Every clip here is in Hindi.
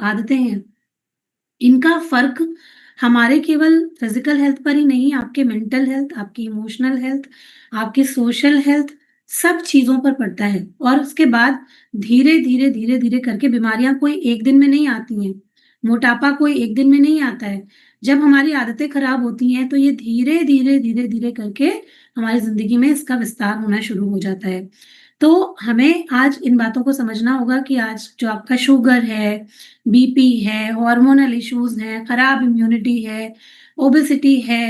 आदतें हैं, इनका फ़र्क हमारे केवल फिज़िकल हेल्थ पर ही नहीं, आपके मेंटल हेल्थ, आपकी इमोशनल हेल्थ, आपकी सोशल हेल्थ, सब चीज़ों पर पड़ता है। और उसके बाद धीरे-धीरे, धीरे-धीरे करके बीमारियाँ कोई एक दिन में नहीं आती हैं, मोटापा कोई एक दिन में नहीं आता है। जब हमारी आदतें खराब होती हैं, तो ये धीरे-धीरे, धीरे-धीरे करके हमारी ज़िंदगी में इसका विस्तार होना शुरू हो जाता है। तो हमें आज इन बातों को समझना होगा कि आज जो आपका शुगर है, बीपी है, हार्मोनल इश्यूज़ हैं, खराब इम्यूनिटी है, ओबेसिटी है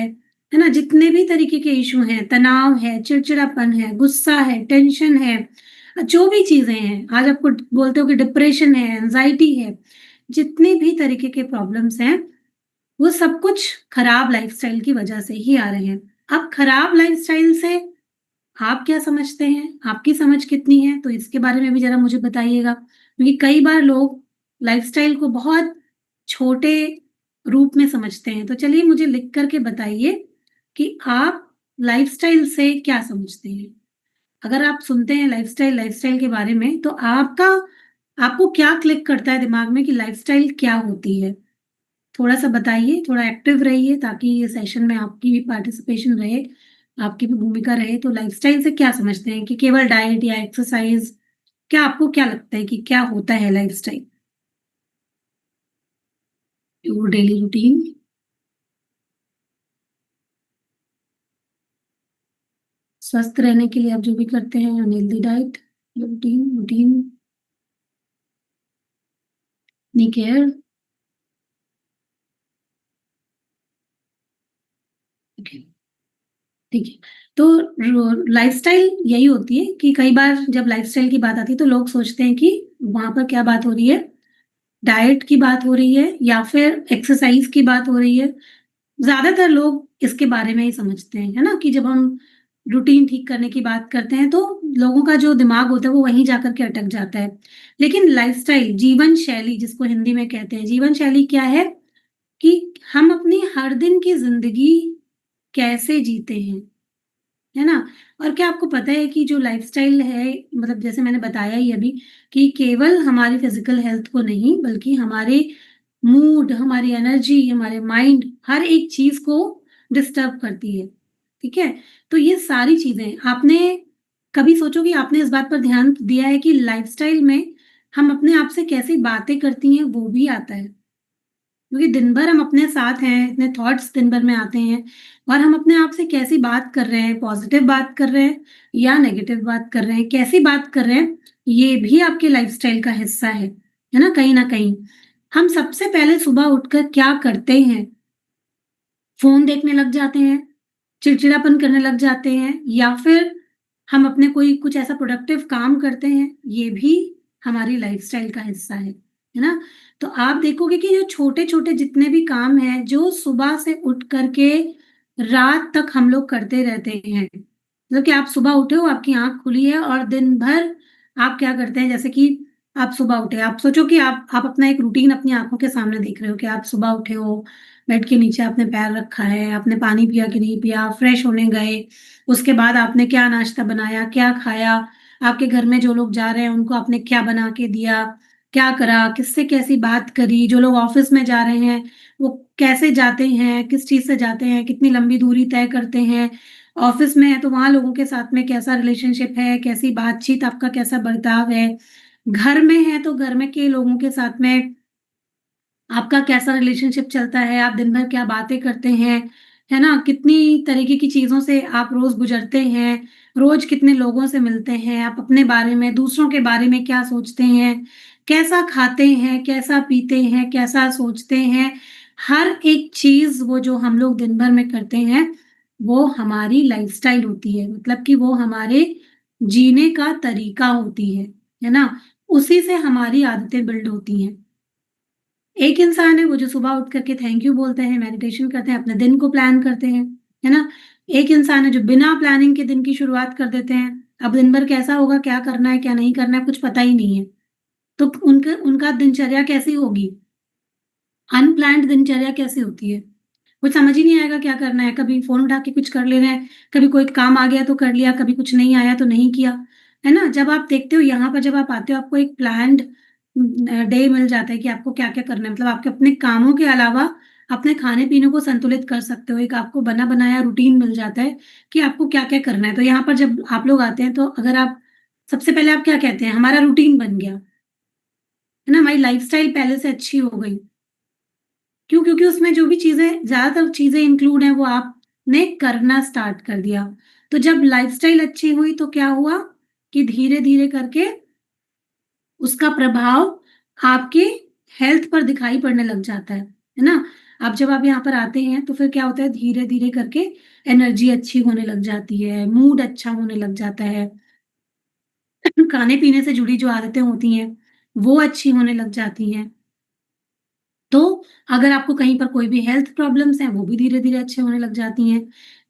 ना? जितने भी तरीके के इश्यू हैं, तनाव है, चिड़चिड़ापन है, गुस्सा है, टेंशन है, जो भी चीज़ें हैं, आज आपको बोलते हो कि डिप्रेशन है, एंग्ज़ायटी है, जितने भी तरीके के प्रॉब्लम्स हैं, वो सब कुछ खराब लाइफ़स्टाइल की वजह से ही आ रहे हैं। अब खराब लाइफ़स्टाइल से आप क्या समझते हैं? आपकी समझ कितनी है? तो इसके बारे में भी ज़रा मुझे बताइएगा। क्योंकि कई बार लोग लाइफ़स्टाइल को बहुत छोटे रूप में समझते हैं। तो चलिए मुझे लिख कर के बताइए कि आप लाइफ़स्टाइल से क्या समझते हैं? अगर आप सुनते हैं लाइफ़स्टाइल के बारे में तो आपको क्या क्लिक करता है दिमाग में कि लाइफ़स्टाइल क्या होती है? थोड़ा-सा बताइए, थोड़ा एक्टिव रहिए ताकि ये सेशन में आपकी भी पार्टिसिपेशन रहे, आपकी भी भूमिका रहे। तो लाइफ़स्टाइल से क्या समझते हैं कि केवल डाइट या एक्सरसाइज़, क्या आपको क्या लगता है कि क्या होता है लाइफ़स्टाइल? योर डेली रूटीन, स्वस्थ रहने के लिए आप जो भी करते हैं, अनहेल्दी डाइट, रूटीन रूटीन, अपनी केयर, ओके, ठीक है। तो लाइफ़स्टाइल यही होती है कि कई बार जब लाइफ़स्टाइल की बात आती है तो लोग सोचते हैं कि वहाँ पर क्या बात हो रही है, डाइट की बात हो रही है या फिर एक्सरसाइज़ की बात हो रही है। ज़्यादातर लोग इसके बारे में ही समझते हैं, है ना? कि जब हम रूटीन ठीक करने की बात करते हैं, तो लोगों का जो दिमाग होता है, वो वहीं जाकर के अटक जाता है। लेकिन लाइफ़स्टाइल, जीवन शैली जिसको हिंदी में कहते हैं, जीवन शैली क्या है कि हम अपनी हर दिन की ज़िंदगी कैसे जीते हैं, है ना? और क्या आपको पता है कि जो लाइफ़स्टाइल है, मतलब जैसे मैंने बताया ही अभी कि केवल हमारी फ़िज़िकल हेल्थ को नहीं, बल्कि हमारे मूड, हमारी एनर्जी, हमारे माइंड, हर एक चीज़ को डिस्टर्ब करती है, ठीक है? तो ये सारी चीज़ें आपने कभी सोचो कि आपने इस बात पर ध्यान दिया है कि लाइफ़स्टाइल में हम अपने आप से कैसी बातें करती हैं, वो भी आता है। क्योंकि दिन भर हम अपने साथ हैं, इतने थॉट्स दिन भर में आते हैं और हम अपने आप से कैसी बात कर रहे हैं, पॉज़िटिव बात कर रहे हैं या नेगेटिव बात कर रहे हैं, कैसी बात कर रहे हैं, ये भी आपके लाइफ़स्टाइल का हिस्सा है ना? कहीं न कहीं। हम सबसे पहले सुबह उठकर क्या करते हैं? फ़ोन देखने लग जाते हैं, चिड़चिड़ापन करने लग जाते हैं या फिर हम अपने कोई कुछ ऐसा प्रोडक्टिव काम करते हैं, ये भी हमारी लाइफ़स्टाइल का हिस्सा है ना? तो आप देखोगे कि जो छोटे-छोटे जितने भी काम हैं, जो सुबह से उठ कर के रात तक हम लोग करते रहते हैं। मतलब कि आप सुबह उठे हो, आपकी आँख खुली है और दिन भर आप क्या करते हैं, जैसे कि आप सुबह उठे, आप सोचो कि आप अपना एक रूटीन अपनी आँखों के सामने देख रहे हो कि आप सुबह उठे हो, बेड के नीचे आपने पैर रखा है, आपने पानी पिया कि नहीं पिया, फ्रेश होने गए, उसके बाद आपने क्या नाश्ता बनाया, क्या खाया, आपके घर में जो लोग जा रहे हैं उनको आपने क्या बना के दिया, क्या करा, किससे कैसी बात करी, जो लोग ऑफ़िस में जा रहे हैं, वो कैसे जाते हैं, किस चीज़ से जाते हैं, कितनी लंबी दूरी तय करते हैं, ऑफ़िस में है तो वहाँ लोगों के साथ में कैसा रिलेशनशिप है, कैसी बातचीत, आपका कैसा बर्ताव है, घर में है तो घर में के लोगों के साथ में आपका कैसा रिलेशनशिप चलता है, आप दिन भर क्या बातें करते हैं, है ना? कितनी तरीके की चीज़ों से आप रोज़ गुज़रते हैं, रोज़ कितने लोगों से मिलते हैं, आप अपने बारे में, दूसरों के बारे में क्या सोचते हैं, कैसा खाते हैं, कैसा पीते हैं, कैसा सोचते हैं, हर एक चीज़ वो जो हम लोग दिन भर में करते हैं, वो हमारी लाइफ़स्टाइल होती है। मतलब कि वो हमारे जीने का तरीका होती है ना? उसी से हमारी आदतें बिल्ड होती हैं। एक इंसान है वो जो सुबह उठ करके थैंक यू बोलते हैं, मेडिटेशन करते हैं, अपने दिन को प्लान करते हैं, है ना? एक इंसान है जो बिना प्लानिंग के दिन की शुरुआत कर देते हैं। अब दिन भर कैसा होगा, क्या करना है, क्या नहीं करना है, कुछ पता ही नहीं है। तो उनका उनका दिनचर्या कैसी होगी? अनप्लान्ड दिनचर्या कैसे होती है? कुछ समझ ही नहीं आएगा क्या करना है, कभी फ़ोन उठा के कुछ कर ले रहे हैं, कभी कोई काम आ गया तो कर लिया, कभी कुछ नहीं आया तो नहीं किया, है ना? जब आप देखते हो यहाँ पर जब आप आते हो आपको एक प्लान्ड डे मिल जाता है कि आपको क्या-क्या करना है। मतलब आपके अपने कामों के अलावा अपने खाने-पीने को संतुलित कर सकते हो। एक आपको बना-बनाया रूटीन मिल जाता है कि आपको क्या-क्या करना है। तो यहाँ पर जब आप लोग आते हैं तो अगर आप सबसे पहले आप क्या कहते हैं? हमारा रूटीन बन गया, है ना? हमारी लाइफ़स्टाइल पहले से अच्छी हो गई। क्यों? क्योंकि उसमें जो भी चीज़ें ज़्यादातर चीज़ें इंक्लूड हैं वो आपने करना स्टार्ट कर दिया। तो जब लाइफ़स्टाइल अच्छी हुई तो क्या हुआ कि धीरे-धीरे करके उसका प्रभाव आपके हेल्थ पर दिखाई पड़ने लग जाता है ना? अब जब आप यहाँ पर आते हैं तो फिर क्या होता है धीरे-धीरे करके एनर्जी अच्छी होने लग जाती है, मूड अच्छा होने लग जाता है, खाने-पीने से जुड़ी जो आदतें होती हैं, वो अच्छी होने लग जाती हैं। तो अगर आपको कहीं पर कोई भी हेल्थ प्रॉब्लम्स हैं, वो भी धीरे-धीरे अच्छे होने लग जाती हैं।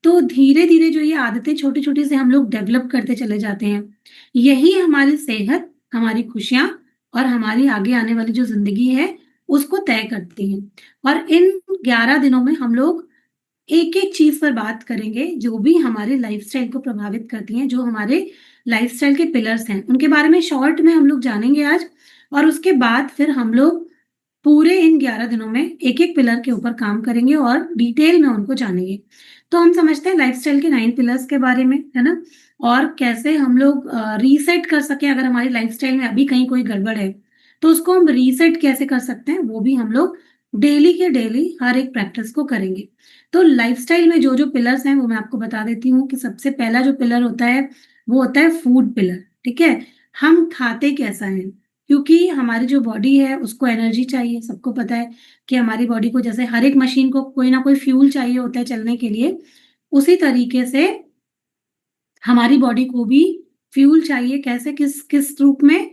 तो धीरे-धीरे जो ये आदतें छोटी-छोटी से हम लोग डेवलप करते चले जाते हैं। यही हमारी सेहत, हमारी खुशियाँ और हमारी आगे आने वाली जो ज़िंदगी है, उसको तय करती हैं। और इन 11 दिनों में हम लोग एक-एक चीज़ पर बात करेंगे, जो भी हमारे लाइफ़स्टाइल को प्रभावित करती हैं, जो हमारे लाइफ़स्टाइल के पिलर्स हैं, उनके बारे में शॉर्ट में हम लोग जानेंगे आज और उसके बाद फिर हम लोग पूरे इन 11 दिनों में एक-एक पिलर के ऊपर काम करेंगे और डिटेल में उनको जानेंगे। तो हम समझते हैं लाइफ़स्टाइल के 9 पिलर्स के बारे में, है ना? और कैसे हम लोग रीसेट कर सकें अगर हमारी लाइफ़स्टाइल में अभी कहीं कोई गड़बड़ है, तो उसको हम रीसेट कैसे कर सकते हैं, वो भी हम लोग डेली के डेली हर एक प्रैक्टिस को करेंगे। तो लाइफ़स्टाइल में जो-जो पिलर्स हैं, वो मैं आपको बता देती हूँ कि सबसे पहला जो पिलर होता है, वो होता है फूड पिलर, ठीक है? हम खाते कैसा हैं? क्योंकि हमारी जो बॉडी है उसको एनर्जी चाहिए, सबको पता है कि हमारी बॉडी को जैसे हर एक मशीन को कोई ना कोई फ्यूल चाहिए होता है चलने के लिए, उसी तरीके से हमारी बॉडी को भी फ्यूल चाहिए कैसे किस किस रूप में?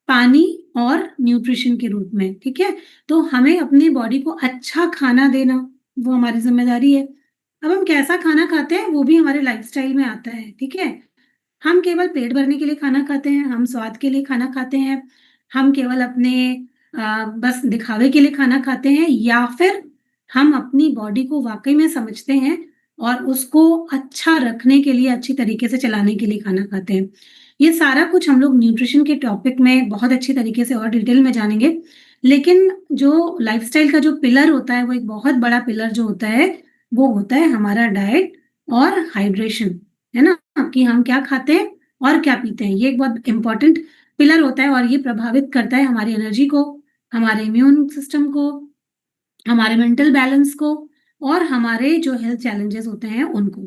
पानी और न्यूट्रिशन के रूप में, ठीक है? तो हमें अपनी बॉडी को अच्छा खाना देना, वो हमारी ज़िम्मेदारी है। अब हम कैसा खाना खाते हैं, वो भी हमारे लाइफ़स्टाइल में आता है, ठीक है? हम केवल पेट भरने के लिए खाना खाते हैं, हम स्वाद के लिए खाना खाते हैं, हम केवल अपने बस दिखावे के लिए खाना खाते हैं या फिर हम अपनी बॉडी को वाक़ई में समझते हैं और उसको अच्छा रखने के लिए, अच्छी तरीके से चलाने के लिए खाना खाते हैं। ये सारा कुछ हम लोग न्यूट्रिशन के टॉपिक में बहुत अच्छी तरीके से और डिटेल में जानेंगे। लेकिन जो लाइफ़स्टाइल का जो पिलर होता है, वो एक बहुत बड़ा पिलर जो होता है, वो होता है हमारा डाइट और हाइड्रेशन, है ना? कि हम क्या खाते हैं और क्या पीते हैं। ये एक बहुत इम्पोर्टेंट पिलर होता है और ये प्रभावित करता है हमारी एनर्जी को, हमारे इम्यून सिस्टम को, हमारे मेंटल बैलेंस को और हमारे जो हेल्थ चैलेंजेस होते हैं उनको।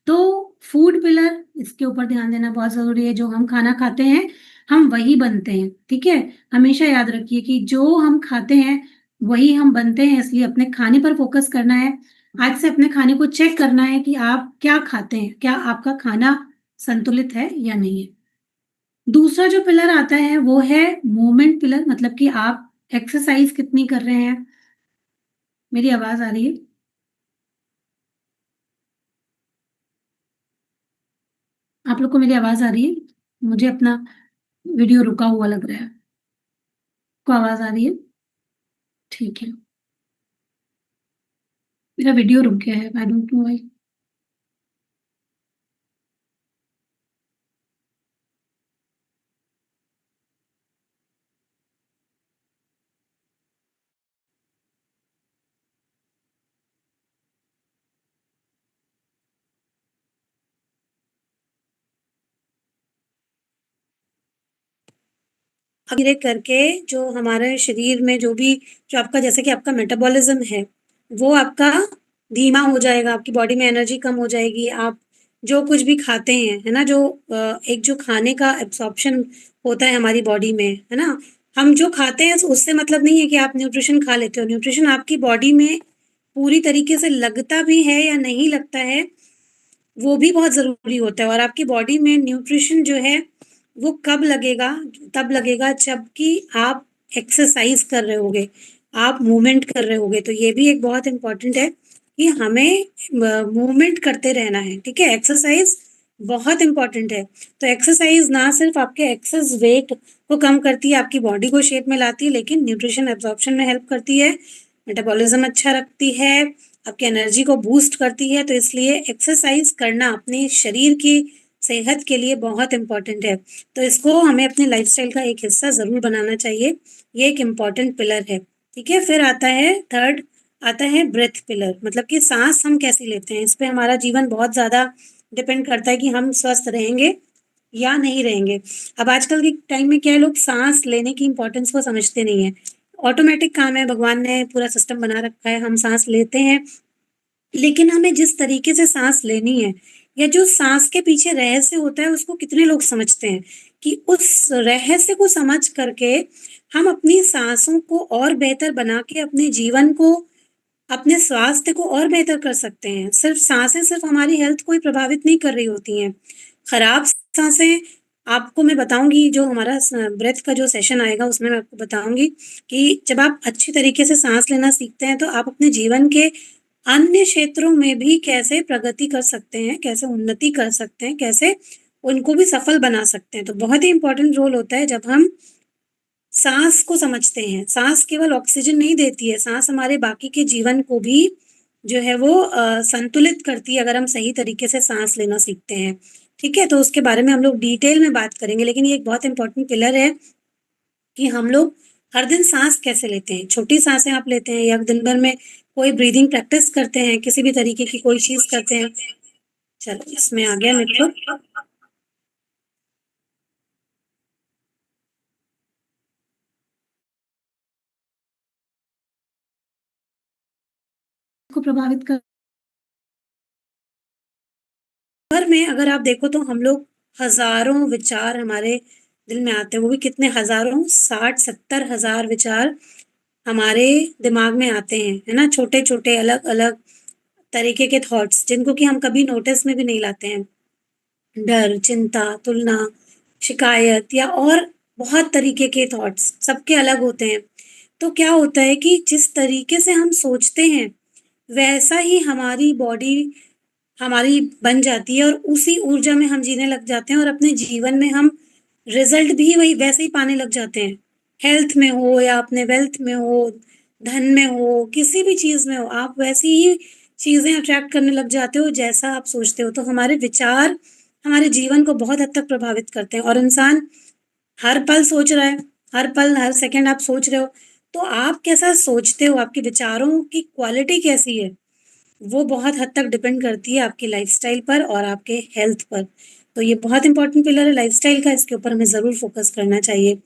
तो फूड पिलर इसके ऊपर ध्यान देना बहुत ज़रूरी है। जो हम खाना खाते हैं, हम वही बनते हैं, ठीक है? हमेशा याद रखिए कि जो हम खाते हैं, वही हम बनते हैं इसलिए अपने खाने पर फ़ोकस करना है। आज से अपने खाने को चेक करना है कि आप क्या खाते हैं? क्या आपका खाना संतुलित है या नहीं है? दूसरा जो पिलर आता है वो है मूवमेंट पिलर मतलब कि आप एक्सरसाइज़ कितनी कर रहे हैं? मेरी आवाज़ आ रही है? आप लोग को मेरी आवाज़ आ रही है? मुझे अपना वीडियो रुका हुआ लग रहा है। आपको आवाज़ आ रही है? ठीक है। मेरा वीडियो रुक गया है, आई डोंट नो व्हाई। धीरे करके जो हमारे शरीर में जो आपका जैसे कि आपका मेटाबॉलिज़्म है, वो आपका धीमा हो जाएगा, आपकी बॉडी में एनर्जी कम हो जाएगी। आप जो कुछ भी खाते हैं, है ना? एक जो खाने का एब्ज़ॉर्प्शन होता है हमारी बॉडी में, है ना? हम जो खाते हैं उससे मतलब नहीं है कि आप न्यूट्रिशन खा लेते हो। न्यूट्रिशन आपकी बॉडी में पूरी तरीके से लगता भी है या नहीं लगता है, वो भी बहुत ज़रूरी होता है और आपकी बॉडी में न्यूट्रिशन जो है, वो कब लगेगा? तब लगेगा जबकि आप एक्सरसाइज़ कर रहे होगे, आप मूवमेंट कर रहे होगे। तो ये भी एक बहुत इम्पोर्टेंट है कि हमें मूवमेंट करते रहना है, ठीक है? एक्सरसाइज़ बहुत इम्पोर्टेंट है। तो एक्सरसाइज़ ना सिर्फ़ आपके एक्सेस वेट को कम करती है, आपकी बॉडी को शेप में लाती है, लेकिन न्यूट्रिशन एब्ज़ॉर्प्शन में हेल्प करती है, मेटाबॉलिज़्म अच्छा रखती है, आपकी एनर्जी को बूस्ट करती है। तो इसलिए एक्सरसाइज करना अपने शरीर की सेहत के लिए बहुत इम्पोर्टेंट है। तो इसको हमें अपने लाइफस्टाइल का एक हिस्सा ज़रूर बनाना चाहिए। ये एक इम्पोर्टेंट पिलर है, ठीक है? फिर आता है थर्ड, आता है ब्रेथ पिलर, मतलब कि साँस हम कैसी लेते हैं, इस पे हमारा जीवन बहुत ज़्यादा डिपेंड करता है कि हम स्वस्थ रहेंगे या नहीं रहेंगे। अब आजकल के टाइम में क्या है, लोग साँस लेने की इम्पोर्टेंस को समझते नहीं हैं। ऑटोमेटिक काम है, भगवान ने पूरा सिस्टम बना रखा है, हम साँस लेते हैं, लेकिन हमें जिस तरीके से सांस लेनी है या जो सांस के पीछे रहस्य होता है उसको कितने लोग समझते हैं कि उस रहस्य को समझ करके हम अपनी सांसों को और बेहतर बना के अपने जीवन को, अपने स्वास्थ्य को और बेहतर कर सकते हैं। सिर्फ सांसें सिर्फ हमारी हेल्थ को ही प्रभावित नहीं कर रही होती हैं। खराब सांसें, आपको मैं बताऊंगी, जो हमारा ब्रेथ का जो सेशन आएगा उसमें मैं आपको बताऊंगी कि जब आप अच्छी तरीके से सांस लेना सीखते हैं तो आप अपने जीवन के अन्य क्षेत्रों में भी कैसे प्रगति कर सकते हैं, कैसे उन्नति कर सकते हैं, कैसे उनको भी सफल बना सकते हैं। तो बहुत ही इंपॉर्टेंट रोल होता है जब हम सांस को समझते हैं। सांस केवल ऑक्सीजन नहीं देती है, सांस हमारे बाकी के जीवन को भी जो है वो संतुलित करती है अगर हम सही तरीके से सांस लेना सीखते हैं। ठीक है, तो उसके बारे में हम लोग डिटेल में बात करेंगे, लेकिन ये एक बहुत इंपॉर्टेंट पिलर है कि हम लोग हर दिन सांस कैसे लेते हैं। छोटी सांसें आप लेते हैं या दिन भर में कोई ब्रीदिंग प्रैक्टिस करते हैं, किसी भी तरीके की कोई चीज करते हैं। चलो, इसमें आ गया नेटवर्क को प्रभावित कर। भर में अगर आप देखो तो हम लोग हजारों विचार हमारे दिल में आते हैं, वो भी कितने हजारों, 60-70 हजार विचार हमारे दिमाग में आते हैं, है ना? छोटे छोटे अलग अलग तरीके के थॉट्स जिनको कि हम कभी नोटिस में भी नहीं लाते हैं। डर, चिंता, तुलना, शिकायत या और बहुत तरीके के थॉट्स सबके अलग होते हैं। तो क्या होता है कि जिस तरीके से हम सोचते हैं वैसा ही हमारी बॉडी हमारी बन जाती है और उसी ऊर्जा में हम जीने लग जाते हैं और अपने जीवन में हम रिजल्ट भी वही वैसे ही पाने लग जाते हैं। हेल्थ में हो या अपने वेल्थ में हो, धन में हो, किसी भी चीज में हो, आप वैसी ही चीजें अट्रैक्ट करने लग जाते हो जैसा आप सोचते हो। तो हमारे विचार हमारे जीवन को बहुत हद तक प्रभावित करते हैं और इंसान हर पल सोच रहा है, हर पल हर सेकंड आप सोच रहे हो। तो आप कैसा सोचते हो, आपके विचारों की क्वालिटी कैसी है, वो बहुत हद तक डिपेंड करती है आपकी लाइफस्टाइल पर और आपके हेल्थ पर। तो ये बहुत इंपॉर्टेंट पिलर है लाइफस्टाइल का, इसके ऊपर हमें ज़रूर फोकस करना चाहिए।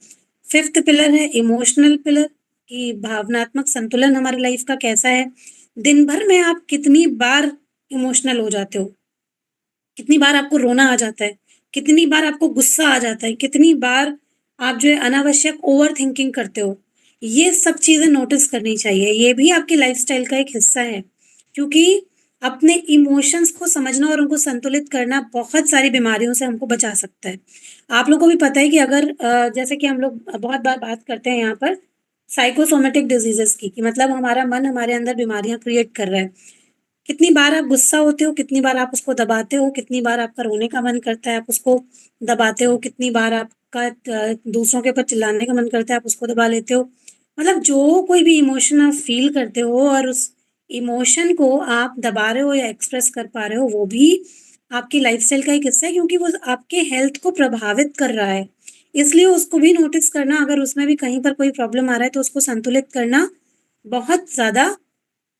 फिफ्थ पिलर है इमोशनल पिलर, कि भावनात्मक संतुलन हमारी लाइफ का कैसा है। दिन भर में आप कितनी बार इमोशनल हो जाते हो, कितनी बार आपको रोना आ जाता है, कितनी बार आपको गुस्सा आ जाता है, कितनी बार आप जो है अनावश्यक ओवर थिंकिंग करते हो। ये सब चीज़ें नोटिस करनी चाहिए, ये भी आपकी लाइफ़स्टाइल का एक हिस्सा है। क्योंकि अपने इमोशंस को समझना और उनको संतुलित करना बहुत सारी बीमारियों से हमको बचा सकता है। आप लोगों को भी पता है कि अगर जैसे कि हम लोग बहुत बार बात करते हैं यहाँ पर साइकोसोमेटिक डिजीज़ेज़ की, कि मतलब हमारा मन हमारे अंदर बीमारियाँ क्रिएट कर रहा है। कितनी बार आप गुस्सा होते हो, कितनी बार आप उसको दबाते हो, कितनी बार आपका रोने का मन करता है, आप उसको दबाते हो, कितनी बार आपका दूसरों के ऊपर चिल्लाने का मन करता है, आप उसको दबा लेते हो। मतलब जो कोई भी इमोशन आप फ़ील करते हो और उस इमोशन को आप दबा रहे हो या एक्सप्रेस कर पा रहे हो, वो भी आपकी लाइफ़स्टाइल का एक हिस्सा है, क्योंकि वो आपके हेल्थ को प्रभावित कर रहा है। इसलिए उसको भी नोटिस करना, अगर उसमें भी कहीं पर कोई प्रॉब्लम आ रहा है तो उसको संतुलित करना बहुत ज़्यादा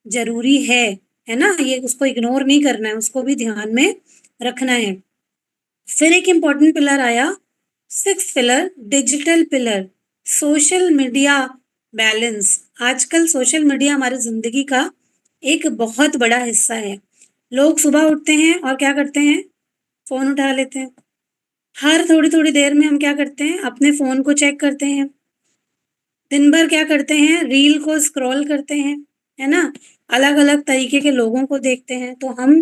ज़रूरी है ना? ये उसको इग्नोर नहीं करना है, उसको भी ध्यान में रखना है। फिर एक इम्पोर्टेंट पिलर आया, sixth pillar, digital pillar, social media balance. आजकल सोशल मीडिया हमारी ज़िंदगी का एक बहुत बड़ा हिस्सा है। लोग सुबह उठते हैं और क्या करते हैं? फ़ोन उठा लेते हैं। हर थोड़ी-थोड़ी देर में हम क्या करते हैं? अपने फ़ोन को चेक करते हैं। दिन भर क्या करते हैं? रील को स्क्रॉल करते हैं, है ना? अलग-अलग तरीके के लोगों को देखते हैं। तो हम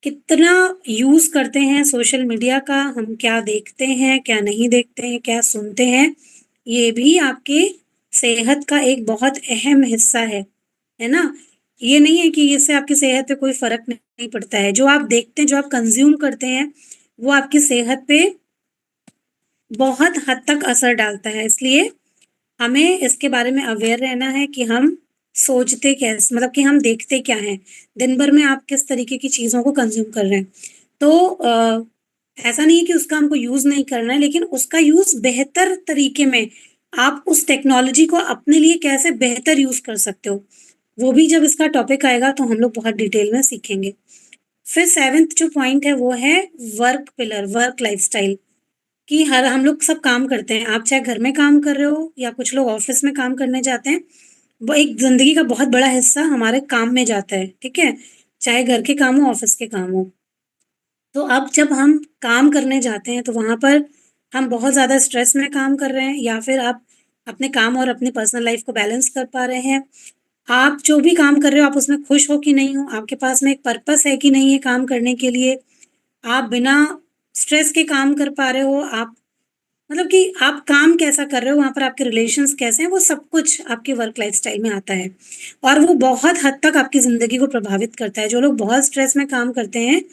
कितना यूज़ करते हैं सोशल मीडिया का, हम क्या देखते हैं, क्या नहीं देखते हैं, क्या सुनते हैं, ये भी आपके सेहत का एक बहुत अहम हिस्सा है ना? ये नहीं है कि इससे आपकी सेहत पे कोई फ़र्क नहीं पड़ता है। जो आप देखते हैं, जो आप कंज़्यूम करते हैं, वो आपकी सेहत पे बहुत हद तक असर डालता है। इसलिए हमें इसके बारे में अवेयर रहना है कि हम सोचते कैसे, मतलब कि हम देखते क्या हैं, दिन भर में आप किस तरीके की चीज़ों को कंज़्यूम कर रहे हैं। तो ऐसा नहीं है कि उसका हमको यूज नहीं करना है, लेकिन उसका यूज बेहतर तरीके में, आप उस टेक्नोलॉजी को अपने लिए कैसे बेहतर यूज कर सकते हो, वो भी जब इसका टॉपिक आएगा तो हम लोग बहुत डिटेल में सीखेंगे। फिर सेवेंथ जो पॉइंट है वो है वर्क पिलर, वर्क लाइफस्टाइल। कि हर हम लोग सब काम करते हैं, आप चाहे घर में काम कर रहे हो या कुछ लोग ऑफिस में काम करने जाते हैं, वो एक जिंदगी का बहुत बड़ा हिस्सा हमारे काम में जाता है, ठीक है, चाहे घर के काम हो ऑफिस के काम हो। तो अब जब हम काम करने जाते हैं तो वहां पर हम बहुत ज्यादा स्ट्रेस में काम कर रहे हैं, या फिर आप अपने काम और अपनी पर्सनल लाइफ को बैलेंस कर पा रहे हैं, आप जो भी काम कर रहे हो आप उसमें खुश हो कि नहीं हो, आपके पास में एक पर्पस है कि नहीं है काम करने के लिए, आप बिना स्ट्रेस के काम कर पा रहे हो, आप मतलब कि आप काम कैसा कर रहे हो, वहां पर आपके रिलेशंस कैसे हैं, वो सब कुछ आपके वर्क लाइफस्टाइल में आता है। और वो बहुत हद तक आपकी जिंदगी को प्रभावित करता है। जो लोग बहुत स्ट्रेस में काम करते हैं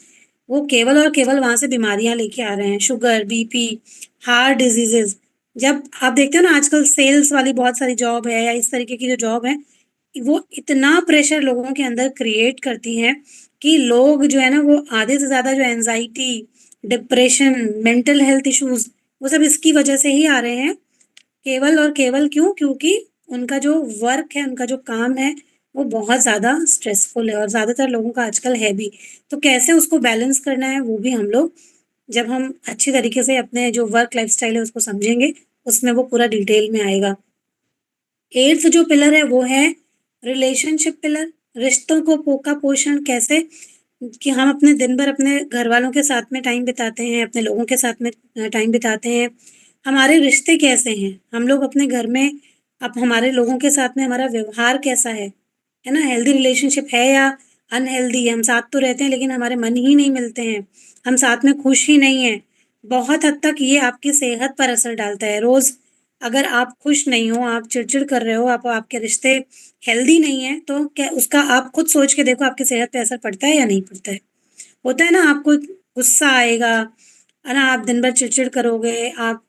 वो केवल और केवल वहां से बीमारियां लेके आ रहे हैं, शुगर, बीपी, हार्ट डिजीजेस। जब आप देखते हो ना आजकल सेल्स वाली बहुत सारी जॉब है या इस तरीके की जो जॉब है, वो इतना प्रेशर लोगों के अंदर क्रिएट करती हैं कि लोग जो है ना वो आधे से ज्यादा जो anxiety, depression, mental health issues, वो सब इसकी वजह से ही आ रहे हैं। केवल और केवल क्यों? क्योंकि उनका जो वर्क है, उनका जो काम है, वो बहुत ज्यादा स्ट्रेसफुल है और ज्यादातर लोगों का आजकल है भी। तो कैसे उसको बैलेंस करना है वो भी हम लोग, जब हम अच्छी तरीके से अपने जो वर्क लाइफस्टाइल है उसको समझेंगे, उसमें वो पूरा डिटेल में आएगा। एट्थ जो पिलर है वो है रिलेशनशिप पिलर। रिश्तों को का पोषण कैसे, कि हम अपने दिन भर अपने घर वालों के साथ में टाइम बिताते हैं, अपने लोगों के साथ में टाइम बिताते हैं, हमारे रिश्ते कैसे हैं, हम लोग अपने घर में, अब हमारे लोगों के साथ में हमारा व्यवहार कैसा है ना, हेल्दी रिलेशनशिप है या अनहेल्दी, हम साथ तो रहते हैं लेकिन हमारे मन ही नहीं मिलते हैं, हम साथ में खुश ही नहीं है। बहुत हद तक ये आपकी सेहत पर असर डालता है। रोज अगर आप खुश नहीं हो, आप चिड़चिड़ कर रहे हो, आप आपके रिश्ते हेल्दी नहीं है, तो क्या उसका आप खुद सोच के देखो आपकी सेहत पे असर पड़ता है या नहीं पड़ता है। होता है ना, आपको गुस्सा आएगा, है ना, आप दिन भर चिड़चिड़ करोगे, आप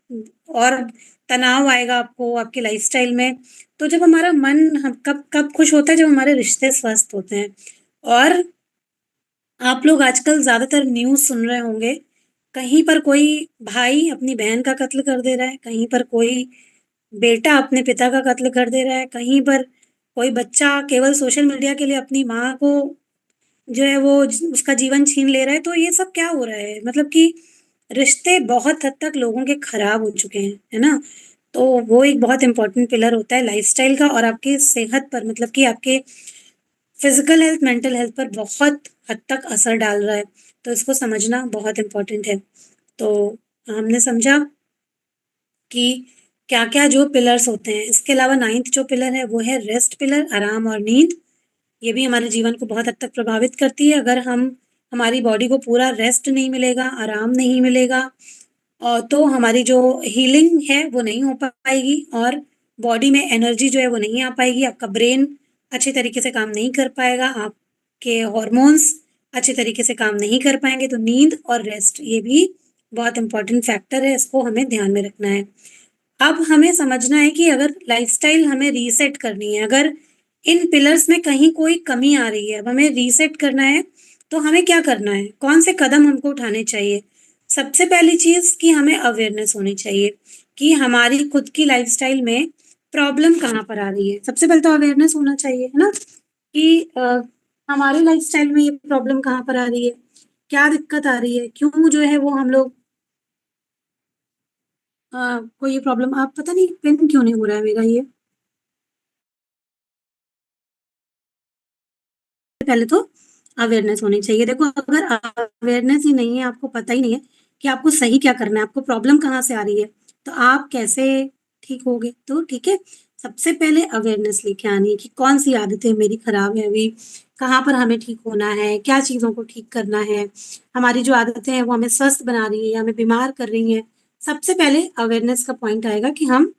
और तनाव आएगा आपको आपके लाइफस्टाइल में। तो जब हमारा मन, हम कब कब खुश होता है, जब हमारे रिश्ते स्वस्थ होते हैं। और आप लोग आजकल ज्यादातर न्यूज सुन रहे होंगे, कहीं पर कोई भाई अपनी बहन का कत्ल कर दे रहा है, कहीं पर कोई बेटा अपने पिता का कत्ल कर दे रहा है, कहीं पर कोई बच्चा केवल सोशल मीडिया के लिए अपनी माँ को जो है वो उसका जीवन छीन ले रहा है। तो ये सब क्या हो रहा है, मतलब कि रिश्ते बहुत हद तक लोगों के खराब हो चुके हैं, है ना। तो वो एक बहुत इंपॉर्टेंट पिलर होता है लाइफस्टाइल का, और आपकी सेहत पर, मतलब कि आपके फिजिकल हेल्थ, मेंटल हेल्थ पर बहुत हद तक असर डाल रहा है। तो इसको समझना बहुत इंपॉर्टेंट है। तो हमने समझा कि क्या क्या जो पिलर्स होते हैं। इसके अलावा नाइन्थ जो पिलर है वो है रेस्ट पिलर, आराम और नींद। ये भी हमारे जीवन को बहुत हद तक प्रभावित करती है। अगर हम, हमारी बॉडी को पूरा रेस्ट नहीं मिलेगा, आराम नहीं मिलेगा, और तो हमारी जो हीलिंग है वो नहीं हो पाएगी, और बॉडी में एनर्जी जो है वो नहीं आ पाएगी, आपका ब्रेन अच्छे तरीके से काम नहीं कर पाएगा, आपके हॉर्मोन्स अच्छे तरीके से काम नहीं कर पाएंगे। तो नींद और रेस्ट ये भी बहुत इंपॉर्टेंट फैक्टर है, इसको हमें ध्यान में रखना है। अब हमें समझना है कि अगर लाइफस्टाइल हमें रीसेट करनी है, अगर इन पिलर्स में कहीं कोई कमी आ रही है, अब हमें रीसेट करना है, तो हमें क्या करना है, कौन से कदम हमको उठाने चाहिए। सबसे पहली चीज कि हमें अवेयरनेस होनी चाहिए कि हमारी खुद की लाइफस्टाइल में प्रॉब्लम कहाँ पर आ रही है। सबसे पहले तो अवेयरनेस होना चाहिए, है ना, कि हमारी लाइफस्टाइल में ये प्रॉब्लम कहाँ पर आ रही है, क्या दिक्कत आ रही है, क्यों जो है वो हम लोग को ये प्रॉब्लम, आप पता नहीं पेन क्यों नहीं हो रहा है मेरा ये। पहले तो अवेयरनेस होनी चाहिए। देखो अगर अवेयरनेस ही नहीं है, आपको पता ही नहीं है कि आपको सही क्या करना है, आपको प्रॉब्लम कहाँ से आ रही है, तो आप कैसे ठीक होगे। तो ठीक है, सबसे पहले अवेयरनेस लेके आनी है कि कौन सी आदतें मेरी खराब है अभी, कहाँ पर हमें ठीक होना है, क्या चीजों को ठीक करना है, हमारी जो आदतें हैं वो हमें स्वस्थ बना रही है या हमें बीमार कर रही हैं। सबसे पहले अवेयरनेस का पॉइंट आएगा कि हम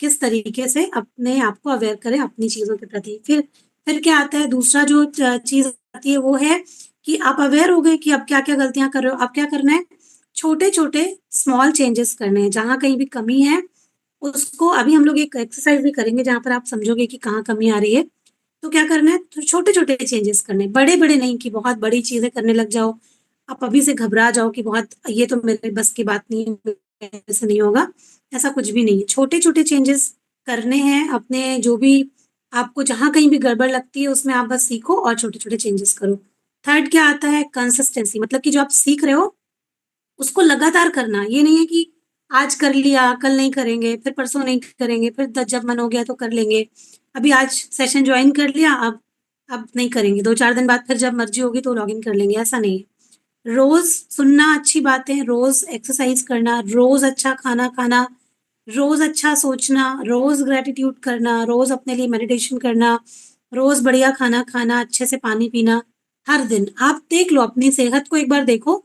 किस तरीके से अपने आप को अवेयर करें अपनी चीजों के प्रति। फिर क्या आता है, दूसरा जो चीज आती है वो है कि आप अवेयर हो गए कि अब क्या क्या गलतियां कर रहे हो, अब क्या करना है, छोटे छोटे स्मॉल चेंजेस करने हैं। जहां कहीं भी कमी है उसको, अभी हम लोग एक एक्सरसाइज भी करेंगे जहां पर आप समझोगे कि कहाँ कमी आ रही है। तो क्या करना है, तो छोटे छोटे चेंजेस करने, बड़े बड़े नहीं कि बहुत बड़ी चीजें करने लग जाओ। आप अभी से घबरा जाओ कि बहुत ये तो मेरे बस की बात नहीं है, ऐसे नहीं होगा, ऐसा कुछ भी नहीं है। छोटे-छोटे चेंजेस करने हैं अपने, जो भी आपको जहाँ कहीं भी गड़बड़ लगती है उसमें आप बस सीखो और छोटे-छोटे चेंजेस करो। थर्ड क्या आता है, कंसिस्टेंसी, मतलब कि जो आप सीख रहे हो उसको लगातार करना। ये नहीं है कि आज कर लिया, कल नहीं करेंगे, फिर परसों नहीं करेंगे, फिर द जब मन हो गया तो कर लेंगे। अभी आज सेशन जॉइन कर लिया, अब नहीं करेंगे, 2-4 दिन बाद फिर जब मर्ज़ी होगी तो लॉगिन कर लेंगे, ऐसा नहीं है। रोज़ सुनना अच्छी बातें, रोज़ एक्सरसाइज़ करना, रोज़ अच्छा खाना खाना, रोज़ अच्छा सोचना, रोज़ ग्रैटिट्यूड करना, रोज़ अपने लिए मेडिटेशन करना, रोज़ बढ़िया खाना खाना, अच्छे से पानी पीना, हर दिन। आप देख लो अपनी सेहत को एक बार देखो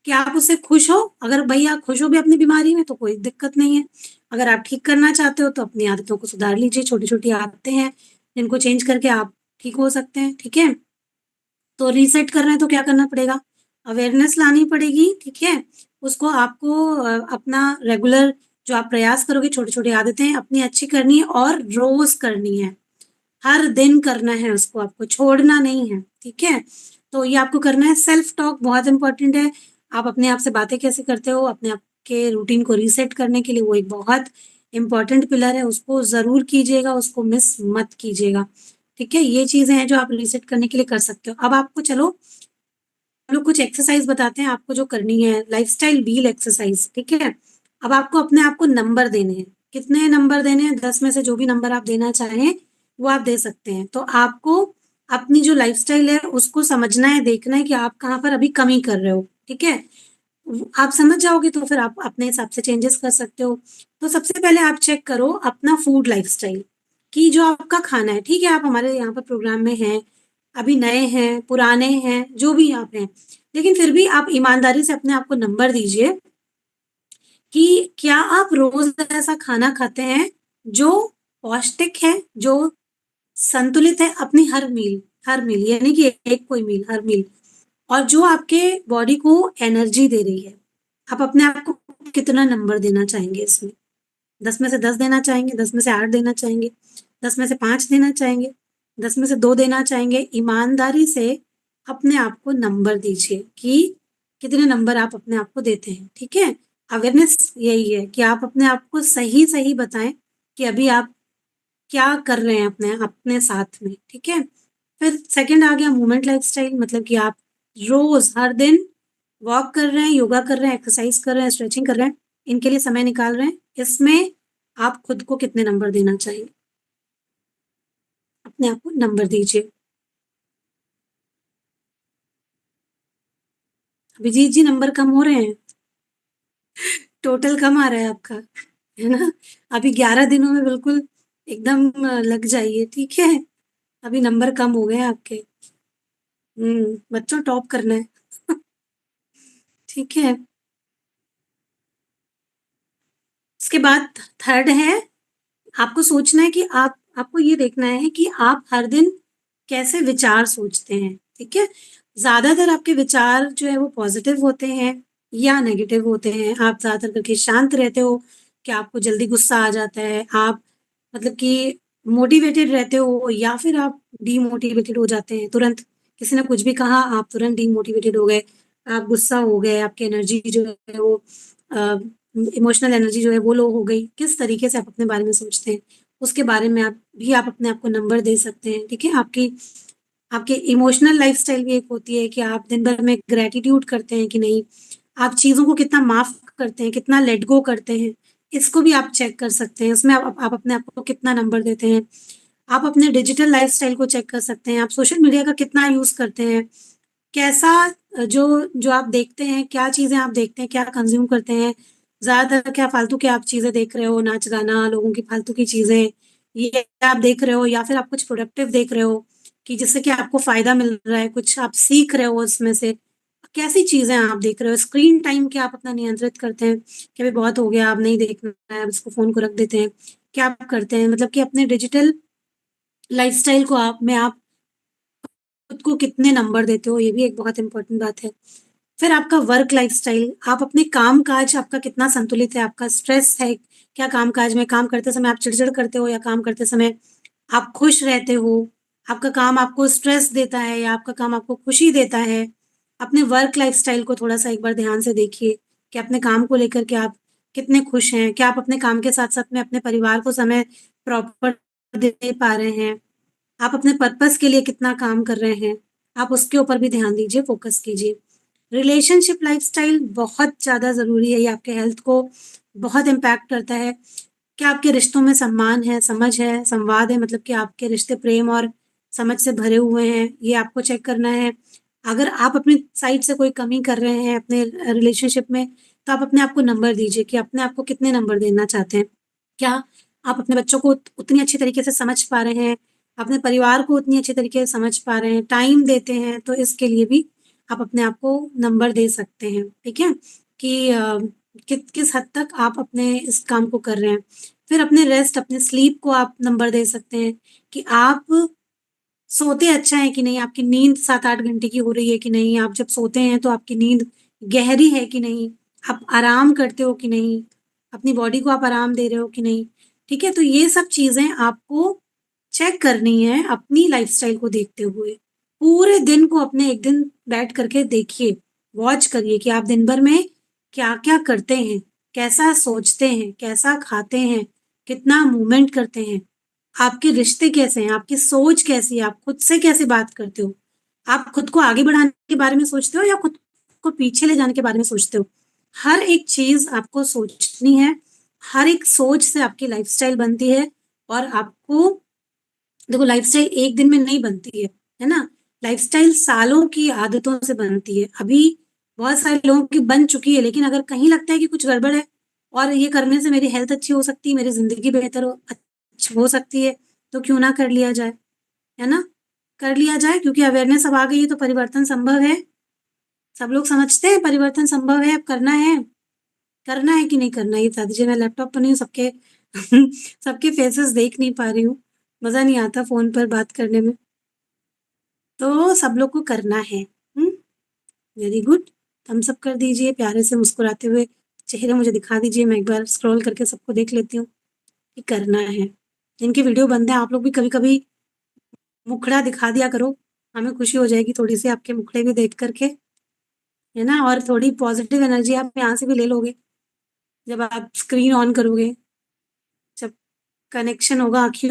कि आप उससे खुश हो? अगर भई आप खुश हो भी अपनी बीमारी में तो कोई दिक्कत नहीं है। अगर आप ठीक करना चाहते हो तो अपनी आदतों को सुधार लीजिए, छोटी-छोटी आदतें हैं, जिनको चेंज करके आप ठीक हो सकते हैं, ठीक है? तो रीसेट करना है तो क्या करना पड़ेगा? अवेयरनेस लानी पड़ेगी, ठीक है? उसको आपको अपना रेगुलर जो आप प्रयास करोगे, छोटी-छोटी आदतें अपनी अच्छी करनी है और रोज़ करनी है। हर दिन करना है उसको, आपको छोड़ना नहीं है, ठीक है? तो ये आपको करना है। सेल्फ टॉक बहुत इम्पोर्टेंट है। आप अपने आप से बातें कैसे करते हो, अपने आप के रूटीन को रीसेट करने के लिए वो एक बहुत इम्पोर्टेंट पिलर है, उसको ज़रूर कीजिएगा, उसको मिस मत कीजिएगा, ठीक है? ये चीज़ें हैं जो आप रीसेट करने के लिए कर सकते हो। अब आपको चलो हम लोग कुछ एक्सरसाइज़ बताते हैं आपको जो करनी है, लाइफ़स्टाइल व्हील एक्सरसाइज़, ठीक है? अब आपको अपने आप को नंबर देने हैं। कितने नंबर देने हैं? 10 में से जो भी नंबर आप देना चाहें, वो आप दे सकते हैं। तो आपको अपनी जो लाइफ़स्टाइल है, उसको समझना है, देखना है कि आप कहाँ पर अभी कमी कर रहे हो, ठीक है? आप समझ जाओगे तो फिर आप अपने हिसाब से चेंजेस कर सकते हो। तो सबसे पहले आप चेक करो अपना फूड लाइफ़स्टाइल कि जो आपका खाना है, ठीक है? आप हमारे यहाँ पर प्रोग्राम में हैं, अभी नए हैं, पुराने हैं, जो भी आप हैं। लेकिन फिर भी आप ईमानदारी से अपने आप को नंबर दीजिए कि क्या आप रोज़ ऐसा खाना खाते हैं जो पौष्टिक है, जो संतुलित है अपनी हर मील यानी कि एक कोई मील, हर मील और जो आपके बॉडी को एनर्जी दे रही है। आप अपने आप को कितना नंबर देना चाहेंगे इसमें? 10 में से 10 देना चाहेंगे, 10 में से 8 देना चाहेंगे, 10 में से 5 देना चाहेंगे, 10 में से 2 देना चाहेंगे? ईमानदारी से अपने आप को नंबर दीजिए कि कितने नंबर आप अपने आप को देते हैं, ठीक है? अवेयरनेस यही है कि आप अपने आप को सही-सही बताएँ कि अभी आप क्या कर रहे हैं अपने अपने साथ में, ठीक है? फिर सेकंड आ गया मूवमेंट लाइफ़स्टाइल, मतलब कि आप रोज़ हर दिन वॉक कर रहे हैं, योगा कर रहे हैं, एक्सरसाइज़ कर रहे हैं, स्ट्रेचिंग कर रहे हैं, इनके लिए समय निकाल रहे हैं। इसमें आप खुद को कितने नंबर देना चाहेंगे? अपने आप को नंबर दीजिए। अभिजीत जी नंबर कम हो रहे हैं, टोटल कम आ रहा है आपका, है ना? अभी 11 दिनों में बिल्कुल एकदम लग जाइए, ठीक है? अभी नंबर कम हो गए हैं आपके। बच्चों टॉप करना है, ठीक है? उसके बाद थर्ड है, आपको सोचना है कि आपको ये देखना है कि आप हर दिन कैसे विचार सोचते हैं, ठीक है? ज़्यादातर आपके विचार जो है वो पॉज़िटिव होते हैं या नेगेटिव होते हैं? आप ज़्यादातर करके शांत रहते हो कि आपको जल्दी गुस्सा आ जाता है? आप मतलब कि मोटिवेटेड रहते हो या फिर आप डीमोटिवेटेड हो जाते हैं तुरंत? किसी ने कुछ भी कहा, आप तुरंत डीमोटिवेटेड हो गए, आप गुस्सा हो गए, आपकी एनर्जी जो है वो अ, इमोशनल एनर्जी जो है वो लो हो गई। किस तरीके से आप अपने बारे में सोचते हैं, उसके बारे में आप अपने आप को नंबर दे सकते हैं, ठीक है? आपकी इमोशनल लाइफ़स्टाइल भी एक होती है कि आप दिन भर में ग्रैटिट्यूड करते हैं कि नहीं? आप चीज़ों को कितना माफ़ करते हैं, कितना लेट गो करते हैं, इसको भी आप चेक कर सकते हैं। इसमें आप अपने आप को कितना नंबर देते हैं। आप अपने डिजिटल लाइफ़स्टाइल को चेक कर सकते हैं। आप सोशल मीडिया का कितना यूज़ करते हैं। कैसा जो जो आप देखते हैं, क्या चीज़ें आप देखते हैं, क्या कंज़्यूम करते हैं? ज़्यादातर क्या फ़ालतू के आप चीज़ें देख रहे हो, नाच-गाना, लोगों की फ़ालतू की चीज़ें, ये आप देख रहे हो या फिर आप कुछ प्रोडक्टिव देख रहे हो कि जिससे कि आपको फ़ायदा मिल रहा है, कुछ आप सीख रहे हो उसमें से। कैसी चीज़ें आप देख रहे हो? स्क्रीन टाइम क्या आप अपना नियंत्रित करते हैं कि अभी बहुत हो गया, अब नहीं देखना है, अब इसको फ़ोन को रख देते हैं? क्या आप करते हैं? मतलब कि अपने डिजिटल लाइफ़स्टाइल को आप खुद को कितने नंबर देते हो, ये भी एक बहुत इम्पोर्टेंट बात है। फिर आपका वर्क लाइफ़स्टाइल, आप अपने काम-काज आपका कितना संतुलित है, आपका स्ट्रेस है क्या काम-काज में? काम करते समय आप चिड़चिड़ करते हो या काम करते समय आप खुश रहते हो? आपका काम आपको स्ट्रेस देता है या आपका काम आपको खुशी देता है? अपने वर्क लाइफस्टाइल को थोड़ा-सा एक बार ध्यान से देखिए कि अपने काम को लेकर के आप कितने खुश हैं? क्या आप अपने काम के साथ-साथ में अपने परिवार को समय प्रॉपर दे पा रहे हैं? आप अपने पर्पस के लिए कितना काम कर रहे हैं? आप उसके ऊपर भी ध्यान दीजिए, फ़ोकस कीजिए। रिलेशनशिप लाइफ़स्टाइल बहुत ज़्यादा ज़रूरी है, ये आपके हेल्थ को बहुत इम्पैक्ट करता है। क्या आपके रिश्तों में सम्मान है, समझ है, संवाद है, मतलब कि आपके रिश्ते प्रेम और समझ से भरे हुए हैं, ये आपको चेक करना है। अगर आप अपनी साइड से कोई कमी कर रहे हैं अपने रिलेशनशिप में, तो आप अपने आप को नंबर दीजिए कि अपने आप को कितने नंबर देना चाहते हैं। क्या आप अपने बच्चों को उतनी अच्छी तरीके से समझ पा रहे हैं, अपने परिवार को उतनी अच्छी तरीके से समझ पा रहे हैं, टाइम देते हैं, तो इसके लिए भी आप अपने आप को नंबर दे सकते हैं, ठीक है? कि किस हद तक आप अपने इस काम को कर रहे हैं। फिर अपने रेस्ट, अपने स्लीप को आप नंबर दे सकते हैं कि आप सोते अच्छा है कि नहीं, आपकी नींद 7-8 घंटे की हो रही है कि नहीं, आप जब सोते हैं तो आपकी नींद गहरी है कि नहीं, आप आराम करते हो कि नहीं, अपनी बॉडी को आप आराम दे रहे हो कि नहीं, ठीक है? तो ये सब चीज़ें आपको चेक करनी है अपनी लाइफ़स्टाइल को देखते हुए। पूरे दिन को अपने एक दिन बैठ कर के देखिए, वॉच करिए कि आप दिन भर में क्या-क्या करते हैं, कैसा सोचते हैं, कैसा खाते हैं, कितना मूवमेंट करते हैं। आपके रिश्ते कैसे हैं? आपकी सोच कैसी है? आप खुद से कैसे बात करते हो? आप खुद को आगे बढ़ाने के बारे में सोचते हो या खुद को पीछे ले जाने के बारे में सोचते हो? हर एक चीज़ आपको सोचनी है, हर एक सोच से आपकी लाइफ़स्टाइल बनती है और आपको देखो लाइफ़स्टाइल एक दिन में नहीं बनती है ना? लाइफ़स्टाइल सालों की आदतों से बनती है। अभी बहुत सारे लोगों की बन चुकी है लेकिन अगर कहीं लगता है कि कुछ गड़बड़ है और ये करने से मेरी हेल्थ अच्छी हो सकती है, मेरी ज़िंदगी बेहतर हो सकती है, तो क्यों ना कर लिया जाए, है ना? कर लिया जाए क्योंकि अवेयरनेस अब आ गई है तो परिवर्तन संभव है। सब लोग समझते हैं परिवर्तन संभव है, अब करना है कि नहीं करना है ये बता दीजिए। मैं लैपटॉप पर नहीं हूँ, सबके सबके फेसेस देख नहीं पा रही हूँ। मज़ा नहीं आता फ़ोन पर बात करने में। तो सब लोग को करना है। हुँ? Very good. थम्स अप कर दीजिए, प्यारे से मुस्कुराते हुए चेहरे मुझे दिखा दीजिए, मैं एक बार स्क्रॉल करके सबको देख लेती हूँ कि करना है। जिनके वीडियो बंद हैं, आप लोग भी कभी-कभी मुखड़ा दिखा दिया करो, हमें खुशी हो जाएगी थोड़ी-सी आपके मुखड़े भी देख कर के, है ना? और थोड़ी पॉज़िटिव एनर्जी आप यहाँ से भी ले लोगे, जब आप स्क्रीन ऑन करोगे, जब कनेक्शन होगा आँखियों